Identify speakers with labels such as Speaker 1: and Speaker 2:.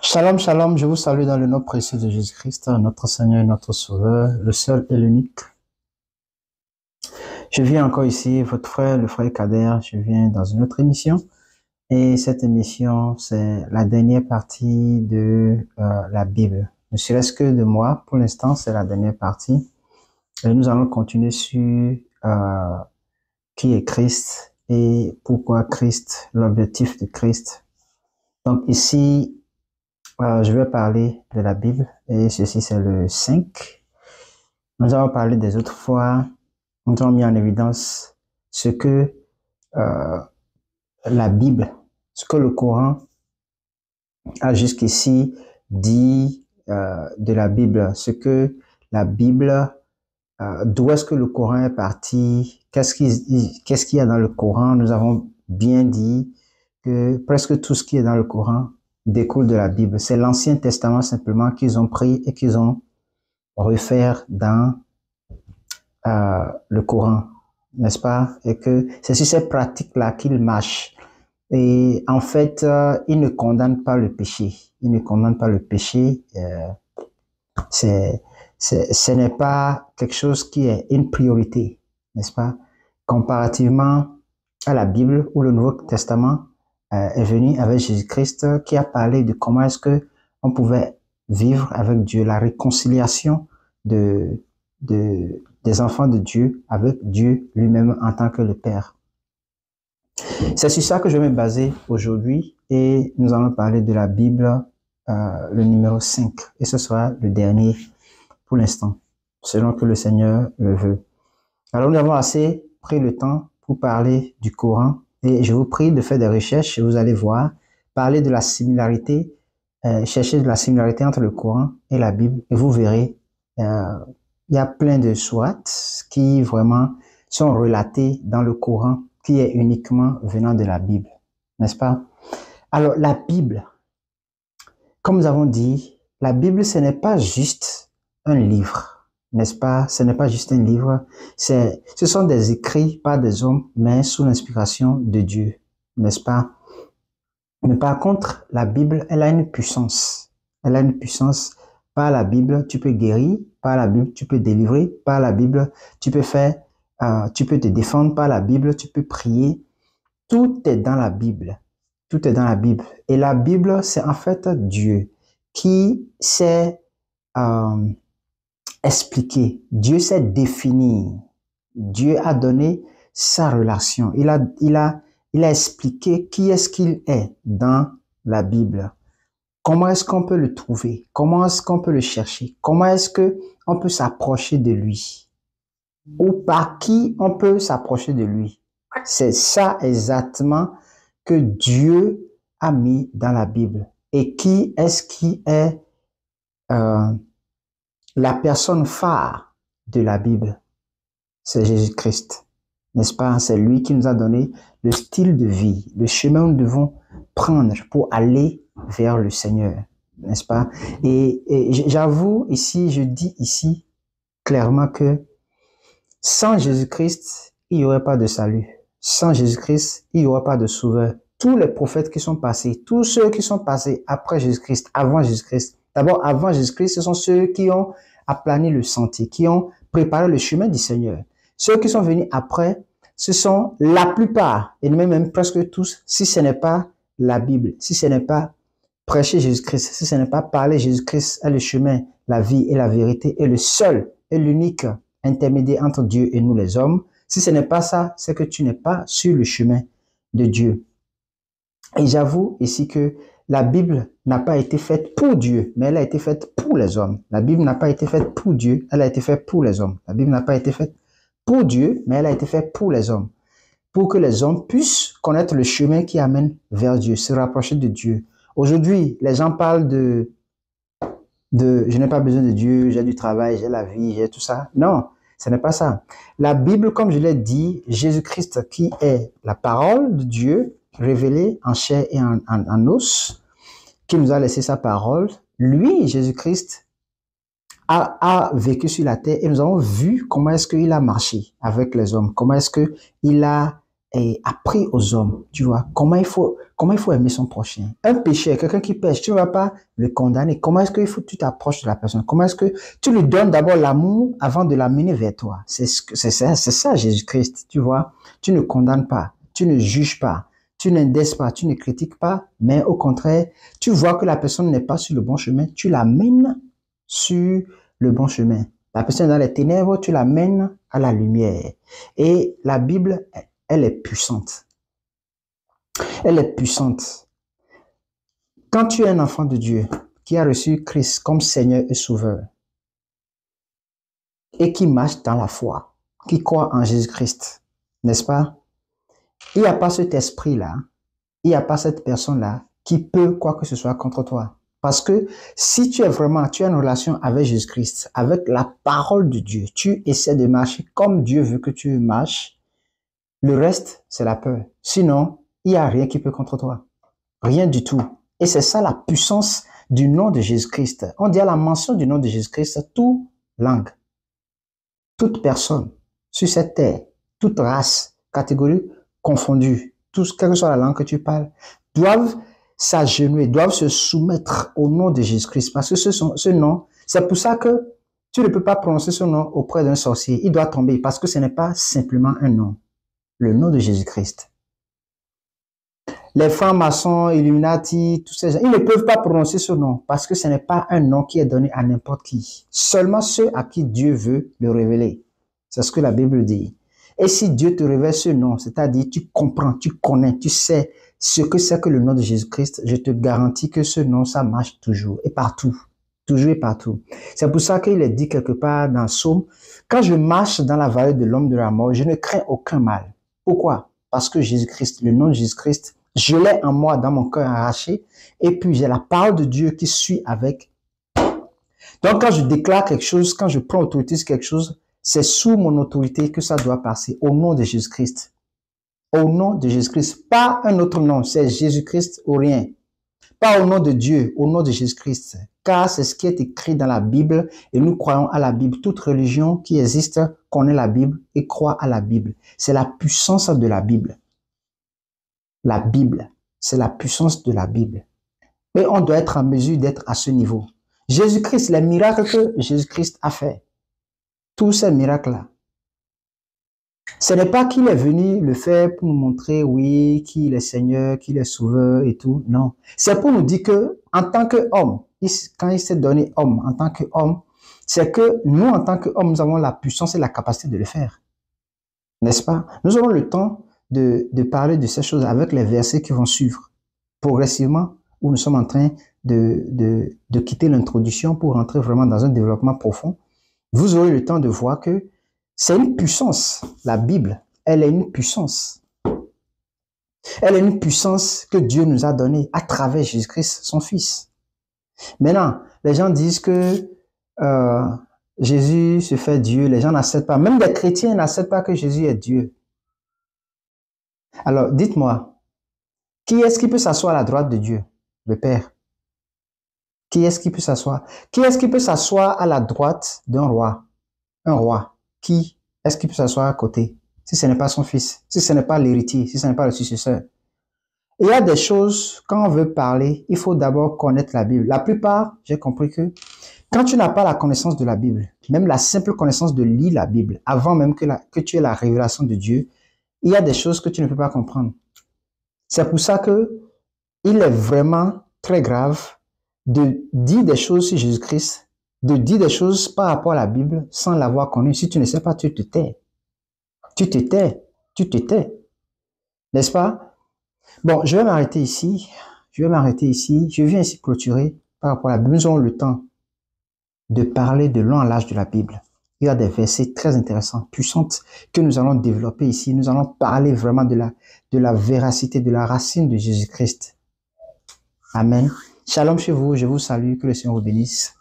Speaker 1: Shalom, shalom, je vous salue dans le nom précieux de Jésus-Christ, notre Seigneur et notre Sauveur, le seul et l'unique. Je viens encore ici, votre frère, le frère Kader, je viens dans une autre émission. Et cette émission, c'est la dernière partie de la Bible. Ne serait-ce que de moi, pour l'instant, c'est la dernière partie. Et nous allons continuer sur qui est Christ et pourquoi Christ, l'objectif de Christ. Donc ici, je vais parler de la Bible et ceci c'est le 5. Nous avons parlé des autres fois, nous avons mis en évidence ce que la Bible, ce que le Coran a jusqu'ici dit de la Bible, ce que la Bible, d'où est-ce que le Coran est parti, qu'est-ce qu'il y a dans le Coran. Nous avons bien dit que presque tout ce qui est dans le Coran découle de la Bible. C'est l'Ancien Testament simplement qu'ils ont pris et qu'ils ont refait dans le Coran, n'est-ce pas? Et que c'est sur ces pratiques-là qu'ils marchent. Et en fait, ils ne condamnent pas le péché. Ils ne condamnent pas le péché. Ce n'est pas quelque chose qui est une priorité, n'est-ce pas? Comparativement à la Bible où le Nouveau Testament est venu avec Jésus-Christ qui a parlé de comment est-ce que on pouvait vivre avec Dieu, la réconciliation des enfants de Dieu avec Dieu lui-même en tant que le Père. C'est sur ça que je vais me baser aujourd'hui et nous allons parler de la Bible, le numéro 5. Et ce sera le dernier pour l'instant, selon que le Seigneur le veut. Alors nous avons assez pris le temps pour parler du Coran et je vous prie de faire des recherches et vous allez voir, parler de la similarité, chercher de la similarité entre le Coran et la Bible et vous verrez, il y a plein de sourates qui vraiment sont relatées dans le Coran qui est uniquement venant de la Bible, n'est-ce pas? Alors la Bible, comme nous avons dit, la Bible ce n'est pas juste un livre, n'est-ce pas? Ce n'est pas juste un livre, ce sont des écrits par des hommes, mais sous l'inspiration de Dieu, n'est-ce pas? Mais par contre, la Bible, elle a une puissance. Elle a une puissance. Par la Bible, tu peux guérir. Par la Bible, tu peux délivrer. Par la Bible, tu peux tu peux te défendre. Par la Bible, tu peux prier. Tout est dans la Bible. Tout est dans la Bible. Et la Bible, c'est en fait Dieu qui s'est expliqué. Dieu s'est défini. Dieu a donné sa relation. Il a expliqué qui est-ce qu'il est dans la Bible. Comment est-ce qu'on peut le trouver? Comment est-ce qu'on peut le chercher? Comment est-ce qu'on peut s'approcher de lui? Ou par qui on peut s'approcher de lui? C'est ça exactement que Dieu a mis dans la Bible. Et qui est la personne phare de la Bible? C'est Jésus-Christ, n'est-ce pas? C'est lui qui nous a donné le style de vie, le chemin que nous devons prendre pour aller vers le Seigneur, n'est-ce pas? Et j'avoue ici, je dis ici clairement que sans Jésus-Christ, il n'y aurait pas de salut. Sans Jésus-Christ, il n'y aurait pas de sauveur. Tous les prophètes qui sont passés, tous ceux qui sont passés après Jésus-Christ, avant Jésus-Christ, d'abord avant Jésus-Christ, ce sont ceux qui ont aplani le sentier, qui ont préparé le chemin du Seigneur. Ceux qui sont venus après, ce sont la plupart, et même presque tous, si ce n'est pas la Bible, si ce n'est pas prêcher Jésus-Christ, si ce n'est pas parler Jésus-Christ est le chemin, la vie et la vérité, est le seul et l'unique intermédiaire entre Dieu et nous les hommes. Si ce n'est pas ça, c'est que tu n'es pas sur le chemin de Dieu. Et j'avoue ici que la Bible n'a pas été faite pour Dieu, mais elle a été faite pour les hommes. La Bible n'a pas été faite pour Dieu, elle a été faite pour les hommes. La Bible n'a pas été faite pour Dieu, mais elle a été faite pour les hommes. Pour que les hommes puissent connaître le chemin qui amène vers Dieu, se rapprocher de Dieu. Aujourd'hui, les gens parlent de je n'ai pas besoin de Dieu, j'ai du travail, j'ai la vie, j'ai tout ça. Non, ce n'est pas ça. La Bible, comme je l'ai dit, Jésus-Christ qui est la parole de Dieu, révélée en chair et en os, qui nous a laissé sa parole, lui, Jésus-Christ, a vécu sur la terre et nous avons vu comment est-ce qu'il a marché avec les hommes, comment est-ce qu'il a appris aux hommes, tu vois, comment il faut aimer son prochain. Un pécheur, quelqu'un qui pêche, tu ne vas pas le condamner. Comment est-ce qu'il faut que tu t'approches de la personne? Comment est-ce que tu lui donnes d'abord l'amour avant de l'amener vers toi? C'est ça, Jésus-Christ, tu vois. Tu ne condamnes pas, tu ne juges pas, tu n'indexes pas, tu ne critiques pas, mais au contraire, tu vois que la personne n'est pas sur le bon chemin, tu l'amènes sur le bon chemin. La personne est dans les ténèbres, tu l'amènes à la lumière. Et la Bible, elle est puissante. Elle est puissante. Quand tu es un enfant de Dieu qui a reçu Christ comme Seigneur et Sauveur et qui marche dans la foi, qui croit en Jésus-Christ, n'est-ce pas? Il n'y a pas cet esprit-là, il n'y a pas cette personne-là qui peut quoi que ce soit contre toi. Parce que si tu as une relation avec Jésus-Christ, avec la parole de Dieu, tu essaies de marcher comme Dieu veut que tu marches, le reste, c'est la peur. Sinon, il n'y a rien qui peut contre toi. Rien du tout. Et c'est ça la puissance du nom de Jésus-Christ. On dit à la mention du nom de Jésus-Christ, toute langue, toute personne sur cette terre, toute race, catégorie confondue, quelle que soit la langue que tu parles, doivent s'agenouiller, doivent se soumettre au nom de Jésus-Christ. Parce que ce nom, c'est pour ça que tu ne peux pas prononcer ce nom auprès d'un sorcier. Il doit tomber parce que ce n'est pas simplement un nom. Le nom de Jésus-Christ. Les francs-maçons, Illuminati, tous ces gens, ils ne peuvent pas prononcer ce nom parce que ce n'est pas un nom qui est donné à n'importe qui. Seulement ceux à qui Dieu veut le révéler. C'est ce que la Bible dit. Et si Dieu te révèle ce nom, c'est-à-dire tu comprends, tu connais, tu sais ce que c'est que le nom de Jésus-Christ, je te garantis que ce nom, ça marche toujours et partout. Toujours et partout. C'est pour ça qu'il est dit quelque part dans le psaume, quand je marche dans la vallée de l'ombre de la mort, je ne crains aucun mal. Pourquoi? Parce que Jésus-Christ, le nom de Jésus-Christ, je l'ai en moi, dans mon cœur arraché, et puis j'ai la parole de Dieu qui suit avec. Donc quand je déclare quelque chose, quand je prends autorité sur quelque chose, c'est sous mon autorité que ça doit passer, au nom de Jésus-Christ. Au nom de Jésus-Christ, pas un autre nom, c'est Jésus-Christ ou rien. Pas au nom de Dieu, au nom de Jésus-Christ. Car c'est ce qui est écrit dans la Bible et nous croyons à la Bible. Toute religion qui existe connaît la Bible et croit à la Bible. C'est la puissance de la Bible. La Bible, c'est la puissance de la Bible. Mais on doit être en mesure d'être à ce niveau. Jésus-Christ, les miracles que Jésus-Christ a fait, tous ces miracles-là, ce n'est pas qu'il est venu le faire pour nous montrer, oui, qu'il est Seigneur, qu'il est Sauveur et tout. Non. C'est pour nous dire que, en tant qu'homme, quand il s'est donné homme, en tant qu'homme, c'est que nous, en tant qu'homme, nous avons la puissance et la capacité de le faire. N'est-ce pas? Nous aurons le temps de parler de ces choses avec les versets qui vont suivre. Progressivement, où nous sommes en train de quitter l'introduction pour rentrer vraiment dans un développement profond, vous aurez le temps de voir que c'est une puissance. La Bible, elle est une puissance. Elle est une puissance que Dieu nous a donnée à travers Jésus-Christ, son Fils. Maintenant, les gens disent que Jésus se fait Dieu. Les gens n'acceptent pas. Même les chrétiens n'acceptent pas que Jésus est Dieu. Alors, dites-moi, qui est-ce qui peut s'asseoir à la droite de Dieu? Le Père. Qui est-ce qui peut s'asseoir? Qui est-ce qui peut s'asseoir à la droite d'un roi? Un roi. Qui est-ce qui peut s'asseoir à côté? Si ce n'est pas son fils, si ce n'est pas l'héritier, si ce n'est pas le successeur. Il y a des choses, quand on veut parler, il faut d'abord connaître la Bible. La plupart, j'ai compris que quand tu n'as pas la connaissance de la Bible, même la simple connaissance de lire la Bible, avant même que tu aies la révélation de Dieu, il y a des choses que tu ne peux pas comprendre. C'est pour ça que il est vraiment très grave de dire des choses sur Jésus-Christ, de dire des choses par rapport à la Bible sans l'avoir connu. Si tu ne sais pas, tu te tais. Tu te tais. Tu te tais. N'est-ce pas? Bon, je vais m'arrêter ici. Je viens ici clôturer par rapport à la Bible. Nous aurons le temps de parler de long en large de la Bible. Il y a des versets très intéressants, puissants, que nous allons développer ici. Nous allons parler vraiment de la véracité, de la racine de Jésus-Christ. Amen. Shalom chez vous. Je vous salue. Que le Seigneur vous bénisse.